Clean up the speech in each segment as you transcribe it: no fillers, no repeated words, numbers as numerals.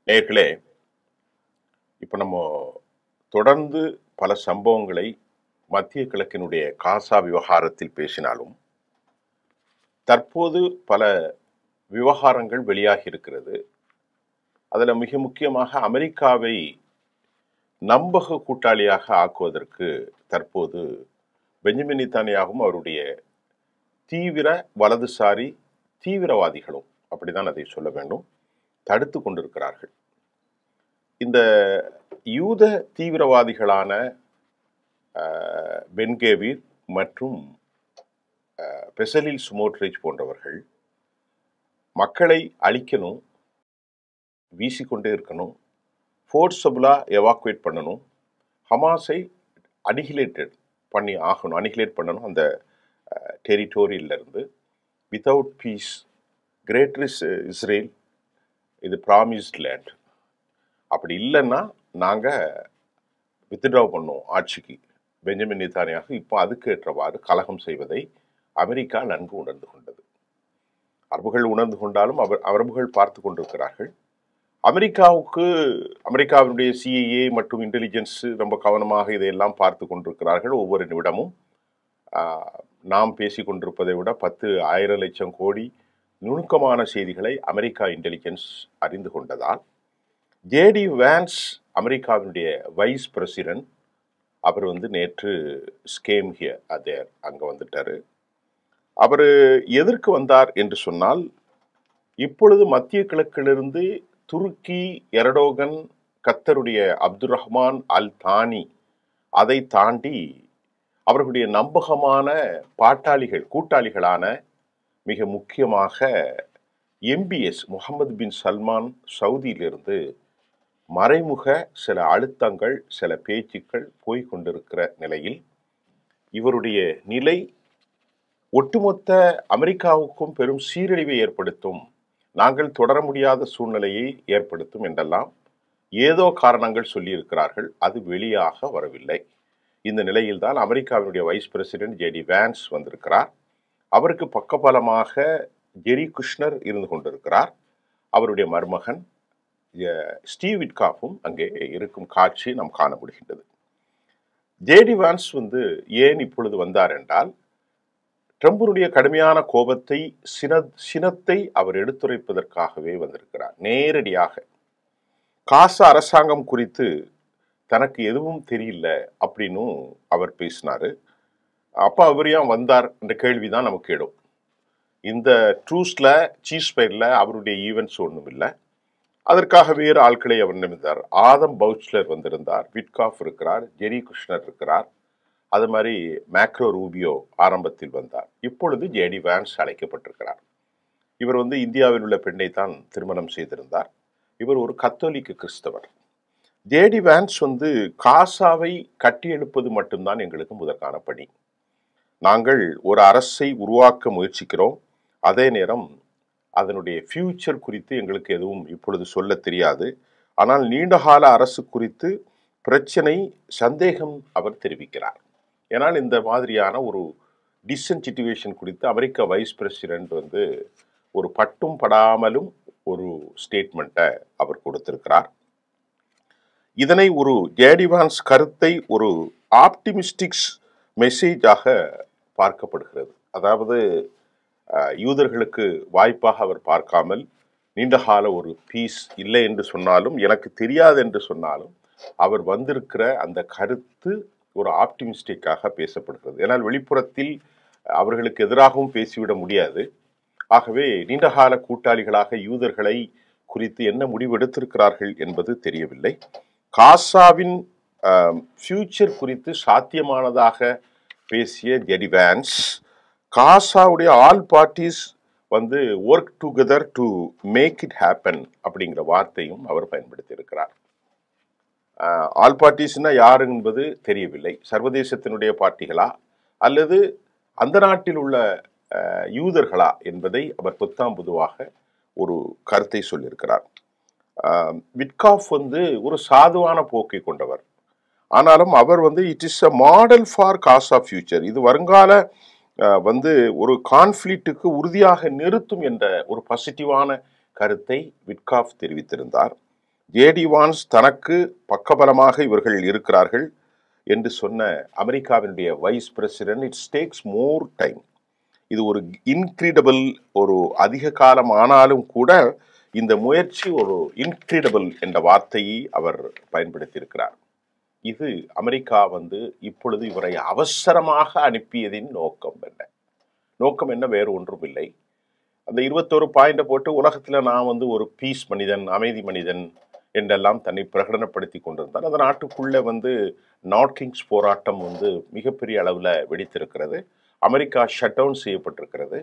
நேயர்களே, இப்போ நம்ம தொடர்ந்து பல சம்பவங்களை மத்திய கிழக்கினுடைய காசா விவகாரத்தில் பேசினாலும், தற்போது பல விவகாரங்கள் வெளியாகி இருக்கிறது. அதில் மிக முக்கியமாக அமெரிக்காவை நம்பக கூட்டாளியாக ஆக்குவதற்கு தற்போது பெஞ்சமின் நேதன்யாகும் அவருடைய தீவிர வலதுசாரி தீவிரவாதிகளும், அப்படிதான் அதை சொல்ல வேண்டும், தடுத்து கொண்டிருக்கிறார்கள். இந்த யூத தீவிரவாதிகளான பென்கேவிர் மற்றும் பெசலில் ஸ்மோட்ரிச் போன்றவர்கள் மக்களை அழிக்கணும், வீசிக்கொண்டே இருக்கணும், ஃபோர்ஸபுளா எவாக்குவேட் பண்ணணும், ஹமாஸை அனிகிலேட் பண்ணணும் அந்த டெரிட்டோரியிலிருந்து. வித்தவுட் பீஸ் கிரேட்டர் இஸ்ரேல், இது ப்ராமிஸ்ட் லேண்ட். அப்படி இல்லைன்னா நாங்கள் வித்ட்ரா பண்ணோம் ஆட்சிக்கு. பெஞ்சமின் நேதன்யாகு இப்போ அதுக்கு ஏற்றவாறு கலகம் செய்வதை அமெரிக்கா நன்கு உணர்ந்து கொண்டது. அரபுகள் உணர்ந்து கொண்டாலும் அரபுகள் பார்த்து கொண்டிருக்கிறார்கள். அமெரிக்காவினுடைய சிஐஏ மற்றும் இன்டெலிஜென்ஸ் ரொம்ப கவனமாக இதையெல்லாம் பார்த்து கொண்டிருக்கிறார்கள். ஒவ்வொரு நிமிடமும் நாம் பேசி கொண்டிருப்பதை விட 10,000 லட்சம் கோடி நுணுக்கமான செய்திகளை அமெரிக்கா இன்டெலிஜென்ஸ் அறிந்து கொண்டதால் ஜேடி வான்ஸ், அமெரிக்காவினுடைய வைஸ் பிரசிடென்ட், அவர் நேற்று ஸ்கேம் ஹியர் அதேர் அங்கே வந்துட்டார். அவர் எதற்கு வந்தார் என்று சொன்னால், இப்பொழுது மத்திய கிழக்கிலிருந்து துருக்கி, எர்டோகன், கத்தருடைய அப்துல் ரஹ்மான் அல் தானி, அதை தாண்டி அவர்களுடைய நம்பகமான கூட்டாளிகளான மிக முக்கியமாக MBS முகமது பின் சல்மான் சவுதியிலிருந்து மறைமுக சில அழுத்தங்கள், சில பேச்சுக்கள் போய்கொண்டிருக்கிற நிலையில் இவருடைய நிலை ஒட்டுமொத்த அமெரிக்காவுக்கும் பெரும் சீரழிவை ஏற்படுத்தும், நாங்கள் தொடர முடியாத சூழ்நிலையை ஏற்படுத்தும் என்றெல்லாம் ஏதோ காரணங்கள் சொல்லியிருக்கிறார்கள். அது வெளியாக வரவில்லை. இந்த நிலையில்தான் அமெரிக்காவினுடைய வைஸ் பிரசிடென்ட் ஜேடி வான்ஸ் வந்திருக்கிறார். அவருக்கு பக்கபலமாக ஜெரி குஷ்னர் இருந்து கொண்டிருக்கிறார். அவருடைய மருமகன் ஸ்டீவ் விட்காஃபும் அங்கே இருக்கும் காட்சி நாம் காண முடிகின்றது. ஜேடி வான்ஸ் ஏன் இப்பொழுது வந்தார் என்றால், ட்ரம்புடைய கடுமையான கோபத்தை, சினத்தை அவர் எடுத்துரைப்பதற்காகவே வந்திருக்கிறார். நேரடியாக காசா அரசாங்கம் குறித்து தனக்கு எதுவும் தெரியல அப்படின்னு அவர் பேசினாரு. அப்போ அவர் ஏன் வந்தார் என்ற கேள்விதான் நமக்கு எழும். இந்த ட்ரூஸ்ல சீஸ்பயர்ல அவருடைய ஈவெண்ட்ஸ் ஒன்றும் இல்லை. அதற்காக வேறு ஆட்களை அவர் நிமிந்தார். ஆதம் பவுச்லர் வந்திருந்தார், விட்காஃப் இருக்கிறார், ஜெரி குஷ்னர் இருக்கிறார், அது மாதிரி மேக்ரோ ரூபியோ ஆரம்பத்தில் வந்தார். இப்பொழுது ஜேடி வான்ஸ் அழைக்கப்பட்டிருக்கிறார். இவர் இந்தியாவில் உள்ள பெண்ணை தான் திருமணம் செய்திருந்தார். இவர் ஒரு கத்தோலிக்க கிறிஸ்தவர். ஜேடி வான்ஸ் காசாவை கட்டியெழுப்பது மட்டும்தான் எங்களுக்கு முதற்கான பணி. நாங்கள் ஒரு அரசை உருவாக்க முயற்சிக்கிறோம். அதே நேரம் அதனுடைய ஃபியூச்சர் குறித்து எங்களுக்கு எதுவும் இப்பொழுது சொல்ல தெரியாது. ஆனால் நீண்டகால அரசு குறித்து பிரச்சனை, சந்தேகம் அவர் தெரிவிக்கிறார். ஏனால் இந்த மாதிரியான ஒரு டிசன்ட் சிச்சுவேஷன் குறித்து அமெரிக்க வைஸ் பிரசிடென்ட் ஒரு பட்டும் படாமலும் ஒரு ஸ்டேட்மெண்ட்டை அவர் கொடுத்திருக்கிறார். இதனை ஒரு ஜேடி வான்ஸ் கருத்தை ஒரு ஆப்டிமிஸ்டிக்ஸ் மெசேஜாக பார்க்கப்படுகிறது. அதாவது யூதர்களுக்கு வாய்ப்பாக அவர் பார்க்காமல், நீண்டகால ஒரு பீஸ் இல்லை என்று சொன்னாலும், எனக்கு தெரியாது என்று சொன்னாலும், அவர் வந்திருக்கிற அந்த கருத்து ஒரு ஆப்டிமிஸ்டிக்காக பேசப்படுகிறது. ஏன்னால் வெளிப்புறத்தில் அவர்களுக்கு எதிராகவும் பேசிவிட முடியாது. ஆகவே நீண்டகால கூட்டாளிகளாக யூதர்களை குறித்து என்ன முடிவு எடுத்திருக்கிறார்கள் என்பது தெரியவில்லை. காசாவின் ஃபியூச்சர் குறித்து சாத்தியமானதாக பேசிய ஜேடி வான்ஸ், காசாவுடைய all parties work together to make it happen அப்படிங்கிற வார்த்தையும் அவர் பயன்படுத்தி இருக்கிறார். ஆல் பார்ட்டிஸ்னா யாரு என்பது தெரியவில்லை. சர்வதேசத்தினுடைய பார்ட்டிகளா அல்லது அந்த நாட்டில் உள்ள யூதர்களா என்பதை அவர் புத்தாம் பொதுவாக ஒரு கருத்தை சொல்லியிருக்கிறார். விட்காஃப் ஒரு சாதுவான போக்கை கொண்டவர். ஆனாலும் அவர் it is a model for Gaza future, இது வருங்கால ஒரு கான்ஃப்ளிக்ட்டுக்கு உறுதியாக நிறுத்தும் என்ற ஒரு பாசிட்டிவான கருத்தை விட்காஃப் தெரிவித்திருந்தார். ஜேடி வான்ஸ் தனக்கு பக்கபலமாக இவர்கள் இருக்கிறார்கள் என்று சொன்ன அமெரிக்காவினுடைய vice president, it's tax more time. இது ஒரு இன்கிரெடிபிள், ஒரு அதிக காலம் ஆனாலும் கூட இந்த முயற்சி ஒரு இன்கிரெடிபிள் என்ற வார்த்தையை அவர் பயன்படுத்தியிருக்கிறார். இது அமெரிக்கா இப்பொழுது இவரை அவசரமாக அனுப்பியதின் நோக்கம் என்ன? நோக்கம் என்ன? வேறு ஒன்றும் இல்லை. அந்த 21 பாயிண்டை போட்டு உலகத்தில் நான் ஒரு பீஸ் மனிதன், அமைதி மனிதன் என்றெல்லாம் தன்னை பிரகடனப்படுத்தி கொண்டிருந்தார். அந்த நாட்டுக்குள்ளே நார்த் கிங்ஸ் போராட்டம் மிகப்பெரிய அளவில் வெடித்திருக்கிறது. அமெரிக்கா ஷட் டவுன் செய்யப்பட்டிருக்கிறது.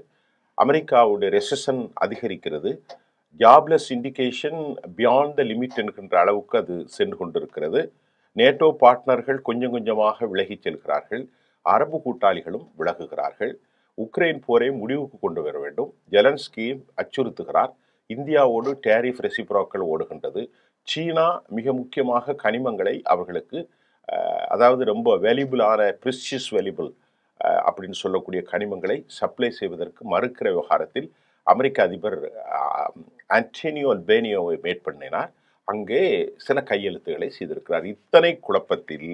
அமெரிக்காவுடைய ரெசஷன் அதிகரிக்கிறது. Jobless indication beyond the limit என்கின்ற அளவுக்கு அது சென்று கொண்டிருக்கிறது. நேட்டோ பார்ட்னர்கள் கொஞ்சம் கொஞ்சமாக விலகிச் செல்கிறார்கள். அரபு கூட்டாளிகளும் விலகுகிறார்கள். உக்ரைன் போரை முடிவுக்கு கொண்டு வர வேண்டும். ஜெலன்ஸ்கி அச்சுறுத்துகிறார். இந்தியாவோடு டேரிஃப் ரெசிப்ரோக்கல் ஓடுகின்றது. சீனா மிக முக்கியமாக கனிமங்களை அவர்களுக்கு, அதாவது ரொம்ப வேல்யூபிளான ப்ரிஷியஸ் வேல்யூபிள் அப்படின்னு சொல்லக்கூடிய கனிமங்களை சப்ளை செய்வதற்கு மறுக்கிற விவகாரத்தில் அமெரிக்க அதிபர் ஆண்டனியோ அல்பேனியோவை மேட் பண்ணினார். அங்கே சில கையெழுத்துக்களை செய்திருக்கிறார். இத்தனை குழப்பத்தில்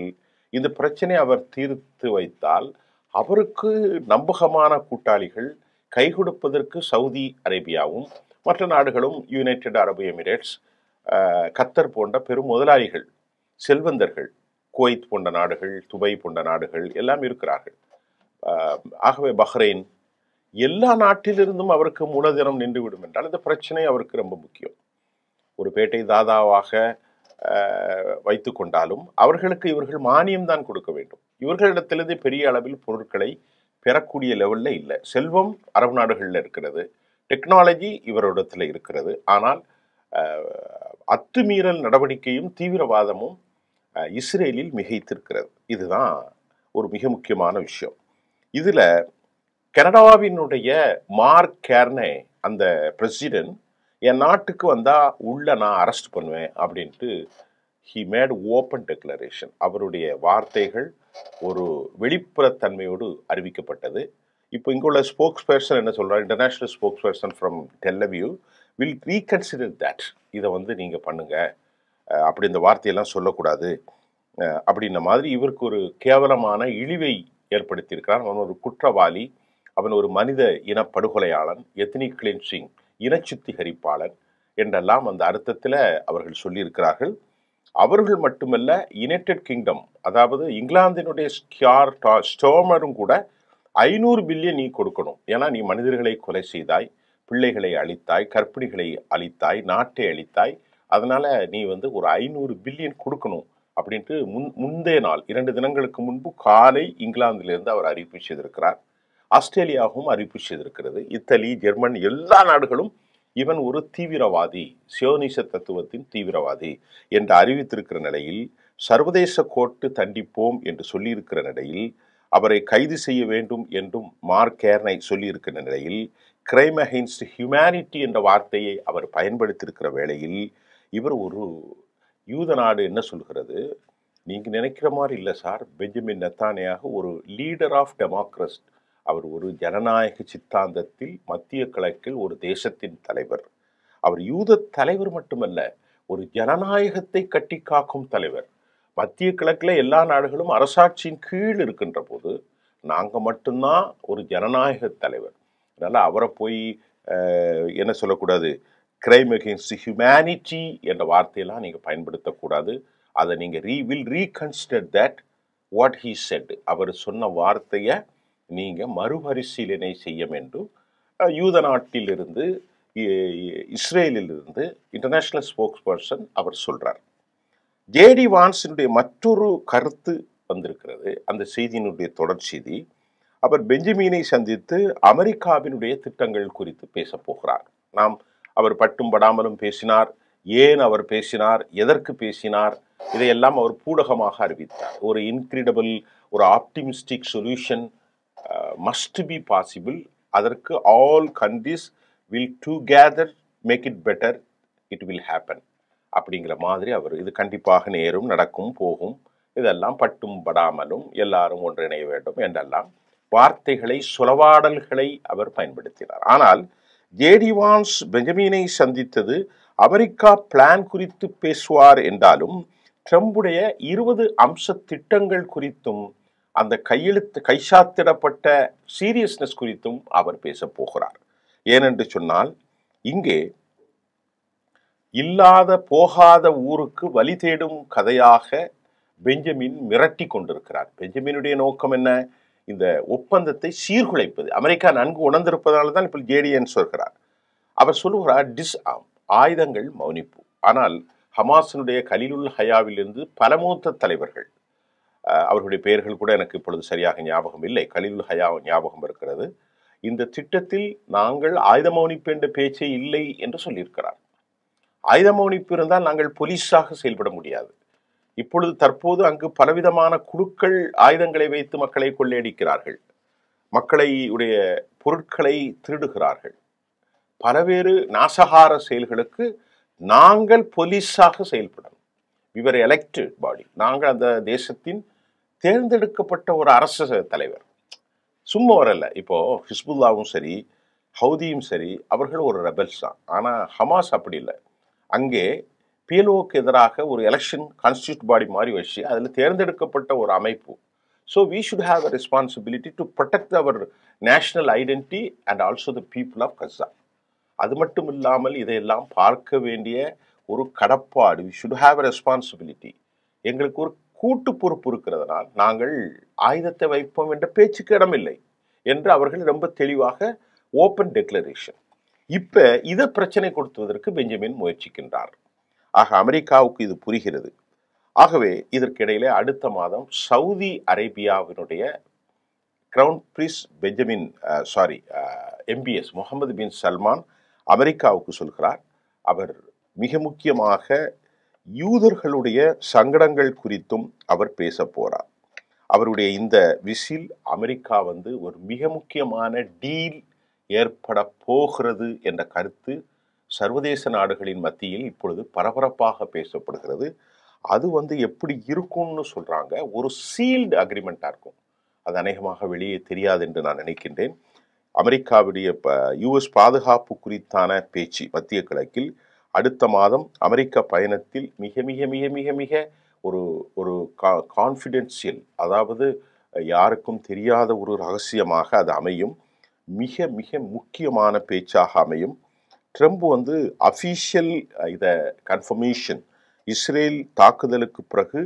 இந்த பிரச்சனை அவர் தீர்த்து வைத்தால் அவருக்கு நம்பகமான கூட்டாளிகள் கை கொடுப்பதற்கு சவுதி அரேபியாவும் மற்ற நாடுகளும், யுனைடெட் அரபு எமிரேட்ஸ், கத்தர் போன்ற பெரும் முதலாளிகள், செல்வந்தர்கள், குவைத் போன்ற நாடுகள், துபை போன்ற நாடுகள் எல்லாம் இருக்கிறார்கள். ஆகவே பஹ்ரைன், எல்லா நாட்டிலிருந்தும் அவருக்கு மூலதனம் நின்றுவிடும் என்றால் இந்த பிரச்சனை அவருக்கு ரொம்ப முக்கியம். ஒரு பேட்டை தாதாவாக வைத்து கொண்டாலும் அவர்களுக்கு இவர்கள் மானியம் தான் கொடுக்க வேண்டும். இவர்களிடத்திலிருந்து பெரிய அளவில் பொருட்களை பெறக்கூடிய லெவலில் இல்லை. செல்வம் அரபு நாடுகளில் இருக்கிறது, டெக்னாலஜி இவரிடத்தில் இருக்கிறது. ஆனால் அத்துமீறல் நடவடிக்கையும் தீவிரவாதமும் இஸ்ரேலில் மிகைத்திருக்கிறது. இதுதான் ஒரு மிக முக்கியமான விஷயம். இதில் கனடாவினுடைய மார்க் கேர்னே, அந்த பிரசிடென்ட், என் நாட்டுக்கு வந்தால் உள்ள நான் அரெஸ்ட் பண்ணுவேன் அப்படின்ட்டு ஹி மேட் ஓப்பன் டெக்ளரேஷன். அவருடைய வார்த்தைகள் ஒரு வெளிப்புறத்தன்மையோடு அறிவிக்கப்பட்டது. இப்போ இங்குள்ள ஸ்போக்ஸ் பர்சன் என்ன சொல்கிறார்? International spokes person from Tel Aviv will reconsider that. இதை நீங்கள் பண்ணுங்க, அப்படி இந்த வார்த்தையெல்லாம் சொல்லக்கூடாது அப்படின்ன மாதிரி இவருக்கு ஒரு கேவலமான இழிவை ஏற்படுத்தியிருக்கிறார். அவன் ஒரு குற்றவாளி, அவன் ஒரு மனித இனப்படுகொலையாளன், எத்னிக் கிளென்சிங், இனச்சுத்திகரிப்பாளன் என்றெல்லாம் அந்த அர்த்தத்தில் அவர்கள் சொல்லியிருக்கிறார்கள். அவர்கள் மட்டுமல்ல, யுனைடெட் கிங்டம், அதாவது இங்கிலாந்தினுடைய ஸ்டோமரும் கூட 500 பில்லியன் நீ கொடுக்கணும். ஏன்னா நீ மனிதர்களை கொலை செய்தாய், பிள்ளைகளை அழித்தாய், கர்ப்பிணிகளை அழித்தாய், நாட்டை அழித்தாய். அதனால நீ ஒரு 500 பில்லியன் கொடுக்கணும் அப்படின்ட்டு முந்தைய நாள் 2 தினங்களுக்கு முன்பு காலை இங்கிலாந்திலிருந்து அவர் அறிவிப்பு செய்திருக்கிறார். ஆஸ்திரேலியாவும் அறிவிப்பு செய்திருக்கிறது. இத்தாலி, ஜெர்மன், எல்லா நாடுகளும் இவன் ஒரு தீவிரவாதி, சியோனிச தத்துவத்தின் தீவிரவாதி என்று அறிவித்திருக்கிற நிலையில், சர்வதேச கோர்ட்டு தண்டிப்போம் என்று சொல்லியிருக்கிற நிலையில், அவரை கைது செய்ய வேண்டும் என்றும் மார்க் கேர்னை சொல்லியிருக்கிற நிலையில், கிரைம் அகெயின்ஸ்ட் ஹியூமனிட்டி என்ற வார்த்தையை அவர் பயன்படுத்தியிருக்கிற வேளையில், இவர் ஒரு யூத நாடு என்ன சொல்கிறது? நீங்க நினைக்கிற மாதிரி இல்லை சார், பெஞ்சமின் நெத்தானியாக ஒரு லீடர் ஆஃப் டெமோக்ரஸி, அவர் ஒரு ஜனநாயக சித்தாந்தத்தில் மத்திய கிழக்கில் ஒரு தேசத்தின் தலைவர். அவர் யூத தலைவர் மட்டுமல்ல, ஒரு ஜனநாயகத்தை கட்டி காக்கும் தலைவர். மத்திய கிழக்கில் எல்லா நாடுகளும் அரசாட்சியின் கீழ் இருக்கின்ற போது நாங்கள் மட்டும்தான் ஒரு ஜனநாயக தலைவர். அதனால் அவரை போய் என்ன சொல்லக்கூடாது, கிரைம் அகெயின்ஸ்ட் ஹியூமனிட்டி என்ற வார்த்தையெல்லாம் நீங்கள் பயன்படுத்தக்கூடாது. அதை நீங்கள் will reconsider that what he said. அவர் சொன்ன வார்த்தையை நீங்கள் மறுபரிசீலனை செய்ய வேண்டும். யூத நாட்டிலிருந்து, இஸ்ரேலிலிருந்து இன்டர்நேஷ்னல் ஸ்போக்ஸ் பர்சன் அவர் சொல்கிறார். ஜேடி வான்ஸினுடைய மற்றொரு கருத்து வந்திருக்கிறது. அந்த செய்தியினுடைய தொடர் செய்தி, அவர் பெஞ்சமினை சந்தித்து அமெரிக்காவினுடைய திட்டங்கள் குறித்து பேச போகிறார். அவர் பட்டும் படாமலும் பேசினார். ஏன் அவர் பேசினார், எதற்கு பேசினார், இதையெல்லாம் அவர் பூடகமாக அறிவித்தார். ஒரு இன்கிரெடிபிள், ஒரு optimistic solution must be possible. அதற்கு all countries will together make it better, it will happen அப்படிங்கிற மாதிரி அவர், இது கண்டிப்பாக நேரும், நடக்கும், போகும், இதெல்லாம் பட்டும் படாமலும் எல்லாரும் ஒன்றிணைய வேண்டும் என்றெல்லாம் வார்த்தைகளை, சொலவாடல்களை அவர் பயன்படுத்தினார். ஆனால் ஜேடி வான்ஸ் பெஞ்சமினை சந்தித்தது அமெரிக்கா பிளான் குறித்து பேசுவார் என்றாலும் ட்ரம்புடைய 20 அம்ச திட்டங்கள் குறித்தும் அந்த கைச்சாத்திடப்பட்ட சீரியஸ்னஸ் குறித்தும் அவர் பேச போகிறார். ஏனென்று சொன்னால் இங்கே இல்லாத போகாத ஊருக்கு வழி தேடும் கதையாக பெஞ்சமின் மிரட்டி கொண்டிருக்கிறார். பெஞ்சமினுடைய நோக்கம் என்ன? இந்த ஒப்பந்தத்தை சீர்குலைப்பது. அமெரிக்கா நன்கு உணர்ந்திருப்பதால் தான் இப்போ ஜேடிஎன் சொல்கிறார். அவர் சொல்லுகிறார் ஆயுதங்கள் மௌனிப்பு. ஆனால் ஹமாஸினுடைய கலீலுல் ஹயாவிலிருந்து பல மூத்த தலைவர்கள், அவர்களுடைய பெயர்கள் கூட எனக்கு இப்பொழுது சரியாக ஞாபகம் இல்லை, கலீலுல் ஹயா ஞாபகம் இருக்கிறது, இந்த திட்டத்தில் நாங்கள் ஆயுத மௌனிப்பு என்ற பேச்சே இல்லை என்று சொல்லியிருக்கிறார். ஆயுத மௌனிப்பு இருந்தால் நாங்கள் போலீஸாக செயல்பட முடியாது. இப்பொழுது தற்போது அங்கு பலவிதமான குழுக்கள் ஆயுதங்களை வைத்து மக்களை கொள்ளையடிக்கிறார்கள், மக்களை உடைய பொருட்களை திருடுகிறார்கள். பலவேறு நாசகார செயல்களுக்கு நாங்கள் போலீஸாக செயல்படணும். we were elected body. நாங்கள் அந்த தேசத்தின் தேர்ந்தெடுக்கப்பட்ட ஒரு அரசு தலைவர், சும்மா வரல. இப்போ ஹிஸ்புல்லாவும் சரி ஹவுதியும் சரி அவர்கள் ஒரு ரெபல்ஸ் தான். ஆனால் ஹமாஸ் அப்படி இல்லை. அங்கே பிஎல்ஓக்கு எதிராக ஒரு எலெக்ஷன் கான்ஸ்டியூட் பாடி மாதிரி வச்சு அதில் தேர்ந்தெடுக்கப்பட்ட ஒரு அமைப்பு. So we should have a responsibility to protect our national identity and also the people of Gaza. அது மட்டும் இல்லாமல் இதையெல்லாம் பார்க்க வேண்டிய ஒரு கடப்பாடு, we should have a responsibility. எங்களுக்கு ஒரு கூட்டு பொறுப்பு இருக்கிறதுனால் நாங்கள் ஆயுதத்தை வைப்போம் என்ற பேச்சுக்கு இடமில்லை என்று அவர்கள் ரொம்ப தெளிவாக ஓப்பன் டெக்ளரேஷன். இப்ப இதை பிரச்சனை கொடுத்துவதற்கு பெஞ்சமின் முயற்சிக்கின்றார். ஆக அமெரிக்காவுக்கு இது புரிகிறது. ஆகவே இதற்கிடையிலே அடுத்த மாதம் சவுதி அரேபியாவினுடைய crown prince MBS Mohammed bin Salman அமெரிக்காவுக்கு சொல்கிறார். அவர் மிக முக்கியமாக யூதர்களுடைய சங்கடங்கள் குறித்தும் அவர் பேச போறார். அவருடைய இந்த விசில் அமெரிக்கா ஒரு மிக முக்கியமான டீல் ஏற்பட போகிறது என்ற கருத்து சர்வதேச நாடுகளின் மத்தியில் இப்பொழுது பரபரப்பாக பேசப்படுகிறது. அது எப்படி இருக்கும்னு சொல்றாங்க, ஒரு சீல்டு அக்ரிமெண்டா இருக்கும். அது அநேகமாக வெளியே தெரியாது என்று நான் நினைக்கின்றேன். அமெரிக்காவுடைய யுஎஸ் பாதுகாப்பு குறித்தான பேச்சு மத்திய கிழக்கில் அடுத்த மாதம் அமெரிக்க பயணத்தில் மிக மிக மிக மிக மிக ஒரு ஒரு கான்ஃபிடென்ஷியல், அதாவது யாருக்கும் தெரியாத ஒரு ரகசியமாக அது அமையும். மிக மிக முக்கியமான பேச்சாக அமையும். ட்ரம்ப் அஃபீஷியல் இதை கன்ஃபர்மேஷன், இஸ்ரேல் தாக்குதலுக்கு பிறகு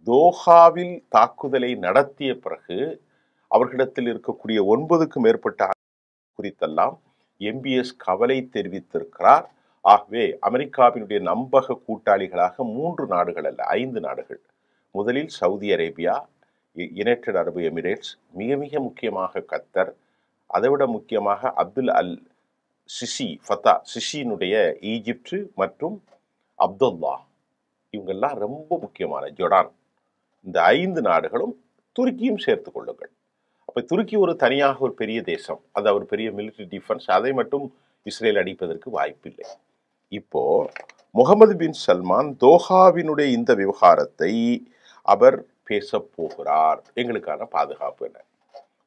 தோஹாவில் தாக்குதலை நடத்திய பிறகு அவர்களிடத்தில் இருக்கக்கூடிய 9க்கும் மேற்பட்ட குறித்தெல்லாம் எம்பிஎஸ் கவலை தெரிவித்திருக்கிறார். ஆகவே அமெரிக்காவினுடைய நம்பக கூட்டாளிகளாக 3 நாடுகள் அல்ல 5 நாடுகள். முதலில் சவுதி அரேபியா, யுனைடெட் அரபு எமிரேட்ஸ், மிக மிக முக்கியமாக கத்தர், அதைவிட முக்கியமாக அப்துல் அல் சிசி சிசியினுடைய ஈஜிப்டு மற்றும் அப்துல்லா, இவங்கெல்லாம் ரொம்ப முக்கியமான ஜொர்டான். இந்த 5 நாடுகளும் துருக்கியும் சேர்த்து கொள்ளுங்கள். அப்ப துருக்கி ஒரு தனியாக ஒரு பெரிய தேசம், அது ஒரு பெரிய மிலிட்டரி டிஃபென்ஸ், அதை மட்டும் இஸ்ரேல் அடிப்பதற்கு வாய்ப்பில்லை. இப்போ முகமது பின் சல்மான் தோஹாவினுடைய இந்த விவகாரத்தை அவர் பேச போகிறார். எங்களுக்கான பாதுகாப்பு என்ன?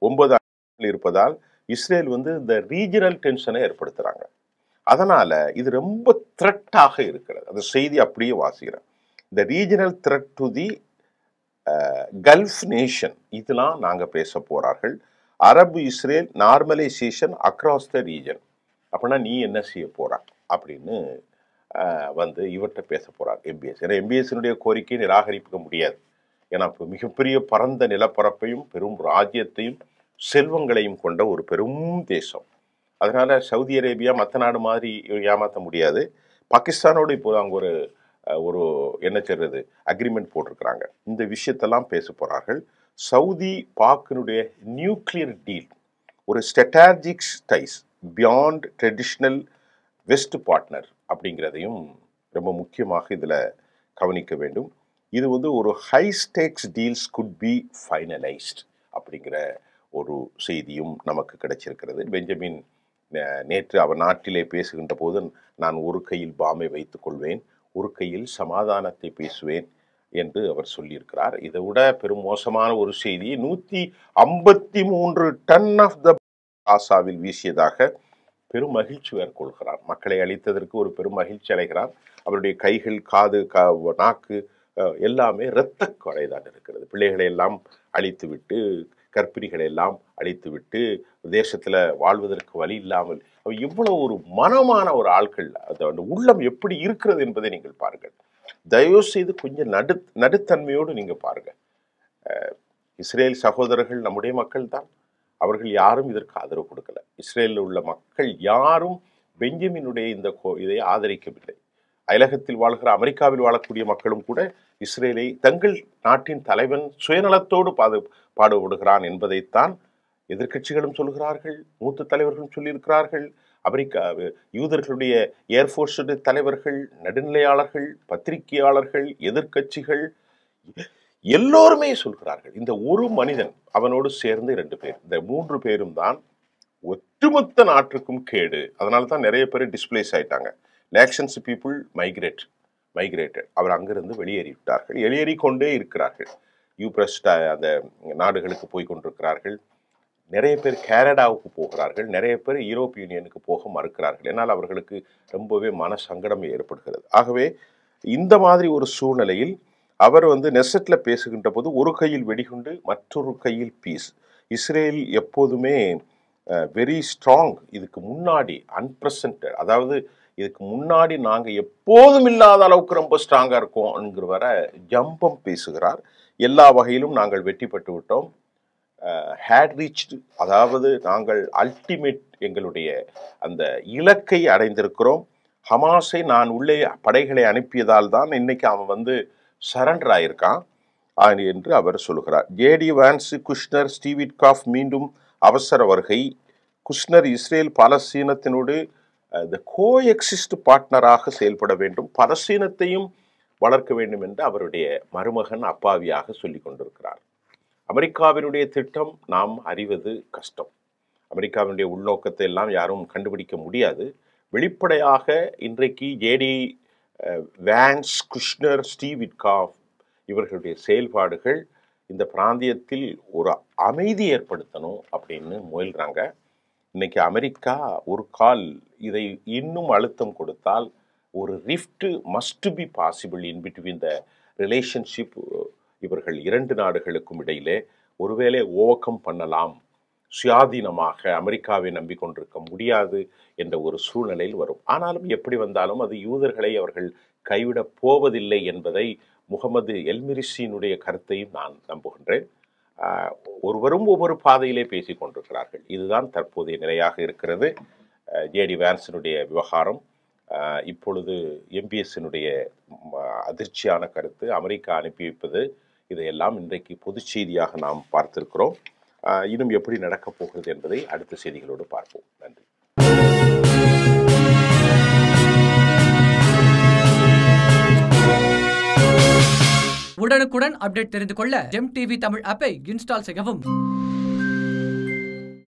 9 ஆண்டுகள் இருப்பதால் இஸ்ரேல் இந்த ரீஜனல் டென்ஷனை ஏற்படுத்துறாங்க. அதனால இது ரொம்ப த்ரெட்டாக இருக்கிறது. அந்த செய்தி அப்படியே வாசிக்கிறேன். இந்த regional threat to the Gulf nation, இதெல்லாம் நாங்க பேச போறார்கள். அரபு Israel normalisation across the region. அப்படின்னா நீ என்ன செய்ய போற அப்படின்னு இவர்கிட்ட பேச போறார் எம்பிஎஸ். ஏன்னா எம்பிஎஸ்னுடைய கோரிக்கையை நிராகரிக்க முடியாது. ஏன்னா மிகப்பெரிய பரந்த நிலப்பரப்பையும் பெரும் ராஜ்யத்தையும் செல்வங்களையும் கொண்ட ஒரு பெரும் தேசம். அதனால சவுதி அரேபியா மற்ற நாடு மாதிரி ஏமாற்ற முடியாது. பாகிஸ்தானோடு இப்போ அவங்க ஒரு என்ன சொல்றது அக்ரிமெண்ட் போட்டிருக்கிறாங்க. இந்த விஷயத்தெல்லாம் பேச போறார்கள். சவுதி பாக்கினுடைய நியூக்ளியர் டீல், ஒரு strategic ties beyond traditional West partner அப்படிங்கிறதையும் ரொம்ப முக்கியமாக இதில் கவனிக்க வேண்டும். இது ஒரு high stakes deals could be finalised அப்படிங்கிற ஒரு செய்தியும் நமக்கு கிடைச்சிருக்கிறது. பெஞ்சமின் நேற்று அவர் நாட்டிலே பேசுகின்ற போது நான் ஒரு கையில் பாமை வைத்துக் கொள்வேன், ஒரு கையில் சமாதானத்தை பேசுவேன் என்று அவர் சொல்லியிருக்கிறார். இதை விட பெரும் மோசமான ஒரு செய்தி, 153 டன் ஆஃப் த காசாவில் வீசியதாக பெரும் மகிழ்ச்சி மேற்கொள்கிறார். மக்களை அழித்ததற்கு ஒரு பெரும் மகிழ்ச்சி அடைகிறார். அவருடைய கைகள், காது, நாக்கு எல்லாமே இரத்த கொலைதான் இருக்கிறது. பிள்ளைகளை எல்லாம் அழித்துவிட்டு, கர்ப்பிணிகளை எல்லாம் அழித்துவிட்டு, தேசத்துல வாழ்வதற்கு வழி இல்லாமல் எவ்வளவு ஒரு மனமான ஒரு ஆட்கள், அந்த உள்ளம் எப்படி இருக்கிறது என்பதை நீங்கள் பாருங்கள். தயவு செய்து கொஞ்சம் நடுத்தன்மையோடு நீங்க பாருங்க. இஸ்ரேல் சகோதரர்கள் நம்முடைய மக்கள் தான். அவர்கள் யாரும் இதற்கு ஆதரவு கொடுக்கல. இஸ்ரேலில் உள்ள மக்கள் யாரும் பெஞ்சமினுடைய இந்த இதை ஆதரிக்கவில்லை. அயலகத்தில் வாழ்கிற அமெரிக்காவில் வாழக்கூடிய மக்களும் கூட இஸ்ரேலை தங்கள் நாட்டின் தலைவன் சுயநலத்தோடு பாடுபடுகிறான் என்பதைத்தான் எதிர்க்கட்சிகளும் சொல்கிறார்கள், மூத்த தலைவர்களும் சொல்லியிருக்கிறார்கள். அமெரிக்கா யூதர்களுடைய ஏர்போர்ஸ் தலைவர்கள், நடுநிலையாளர்கள், பத்திரிகையாளர்கள், எதிர்க்கட்சிகள் எல்லோருமே சொல்கிறார்கள். இந்த ஒரு மனிதன், அவனோடு சேர்ந்து 2 பேர், இந்த 3 பேரும் தான் ஒட்டுமொத்த நாட்டுக்கும் கேடு. அதனால தான் நிறைய பேர் டிஸ்பிளேஸ் ஆயிட்டாங்க. லேக்ஷன்ஸ் பீப்புள் மைக்ரேட்டட். அவர் அங்கிருந்து வெளியேறிவிட்டார்கள், வெளியேறிக்கொண்டே இருக்கிறார்கள். யூப்ரஸ்ட் அந்த நாடுகளுக்கு போய் கொண்டிருக்கிறார்கள். நிறைய பேர் கனடாவுக்கு போகிறார்கள். நிறைய பேர் யூரோப்பிய யூனியனுக்கு போக மறுக்கிறார்கள். என்னால் அவர்களுக்கு ரொம்பவே மன சங்கடம் ஏற்படுகிறது. ஆகவே இந்த மாதிரி ஒரு சூழ்நிலையில் அவர் நெசட்ல பேசுகின்ற போது ஒரு கையில் வெடிகுண்டு, மற்றொரு கையில் பீஸ். இஸ்ரேல் எப்போதுமே வெரி ஸ்ட்ராங். இதுக்கு முன்னாடி அன்பிரசன்டட், அதாவது இதுக்கு முன்னாடி நாங்கள் எப்போதும் இல்லாத அளவுக்கு ரொம்ப ஸ்ட்ராங்காக இருக்கோம் என்கிற வர ஜம்பம் பேசுகிறார். எல்லா வகையிலும் நாங்கள் வெற்றி பெற்று விட்டோம், ஹேட் ரீச்டு, அதாவது நாங்கள் அல்டிமேட் எங்களுடைய அந்த இலக்கை அடைந்திருக்கிறோம். ஹமாஸை நான் உள்ளே படைகளை அனுப்பியதால் தான் இன்னைக்கு அவன் சரண்டர் ஆயிருக்கான் என்று அவர் சொல்கிறார். JD Vance, Kushner, Steve Witkoff மீண்டும் அவசர வருகை. குஷ்னர் இஸ்ரேல் பாலஸ்தீனத்தினோடு கோஎக்ஸிஸ்ட் பார்ட்னராக செயல்பட வேண்டும், பாலஸ்தீனத்தையும் வளர்க்க வேண்டும் என்று அவருடைய மருமகன் அப்பாவியாக சொல்லிக் கொண்டிருக்கிறார். அமெரிக்காவினுடைய திட்டம் நாம் அறிவது கஷ்டம். அமெரிக்காவினுடைய உள்நோக்கத்தை எல்லாம் யாரும் கண்டுபிடிக்க முடியாது. வெளிப்படையாக இன்றைக்கு JD Vance, Kushner, Steve Witkoff இவர்களுடைய செயல்பாடுகள் இந்த பிராந்தியத்தில் ஒரு அமைதி ஏற்படுத்தணும் அப்படின்னு முயல்றாங்க. இன்னைக்கு அமெரிக்கா ஒரு கால் இதை இன்னும் அழுத்தம் கொடுத்தால் ஒரு rift must be possible in between the relationship. இவர்கள் 2 நாடுகளுக்கும் இடையிலே ஒருவேளை ஓவர்கம் பண்ணலாம். சுயாதீனமாக அமெரிக்காவை நம்பிக்கொண்டிருக்க முடியாது என்ற ஒரு சூழ்நிலையில் வரும். ஆனாலும் எப்படி வந்தாலும் அது யூதர்களை அவர்கள் கைவிடப் போவதில்லை என்பதை முகமது எல்மிரிசியினுடைய கருத்தையும் நான் நம்புகின்றேன். ஒருவரும் ஒவ்வொரு பாதையிலே பேசிக் கொண்டிருக்கிறார்கள். இதுதான் தற்போதைய நிலையாக இருக்கிறது. ஜேடி வான்ஸினுடைய விவகாரம், இப்பொழுது எம்பிஎஸ்னுடைய அதிர்ச்சியான கருத்து, அமெரிக்கா அனுப்பி வைப்பது, இதையெல்லாம் இன்றைக்கு பொது செய்தியாக நாம் பார்த்திருக்கிறோம். இன்னும் எப்படி நடக்கப் போகிறது என்பதை அடுத்த செய்திகளோடு பார்ப்போம். நன்றி. உடனுக்குடன் அப்டேட் தெரிந்து கொள்ள ஜெம் டிவி தமிழ் ஆப்பை இன்ஸ்டால் செய்யவும்.